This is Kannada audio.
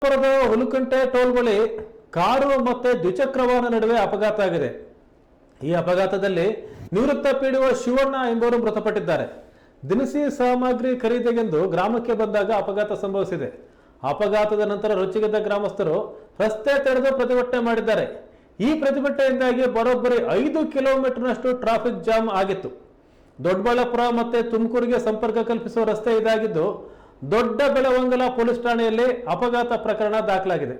ಪುರದ ಹುಲಕಂಟೆ ಟೋಲ್ ಬಳಿ ಕಾರು ಮತ್ತೆ ದ್ವಿಚಕ್ರ ವಾಹನ ನಡುವೆ ಅಪಘಾತ ಆಗಿದೆ. ಈ ಅಪಘಾತದಲ್ಲಿ ನಿವೃತ್ತ ಪಿಡಿಒ ಶಿವಣ್ಣ ಎಂಬುವರು ಮೃತಪಟ್ಟಿದ್ದಾರೆ. ದಿನಸಿ ಸಾಮಗ್ರಿ ಖರೀದಿಗೆಂದು ಗ್ರಾಮಕ್ಕೆ ಬಂದಾಗ ಅಪಘಾತ ಸಂಭವಿಸಿದೆ. ಅಪಘಾತದ ನಂತರ ರೊಚ್ಚಿಗೆದ್ದ ಗ್ರಾಮಸ್ಥರು ರಸ್ತೆ ತಡೆದು ಪ್ರತಿಭಟನೆ ಮಾಡಿದ್ದಾರೆ. ಈ ಪ್ರತಿಭಟನೆಯಿಂದಾಗಿ ಬರೋಬ್ಬರಿ 5 ಕಿಲೋಮೀಟರ್ನಷ್ಟು ಟ್ರಾಫಿಕ್ ಜಾಮ್ ಆಗಿತ್ತು. ದೊಡ್ಡಬಳ್ಳಾಪುರ ಮತ್ತೆ ತುಮಕೂರಿಗೆ ಸಂಪರ್ಕ ಕಲ್ಪಿಸುವ ರಸ್ತೆ ಇದಾಗಿದ್ದು ದೊಡ್ಡ ಬೆಳವಂಗಲ ಪೊಲೀಸ್ ಠಾಣೆಯಲ್ಲಿ ಅಪಘಾತ ಪ್ರಕರಣ ದಾಖಲಾಗಿದೆ.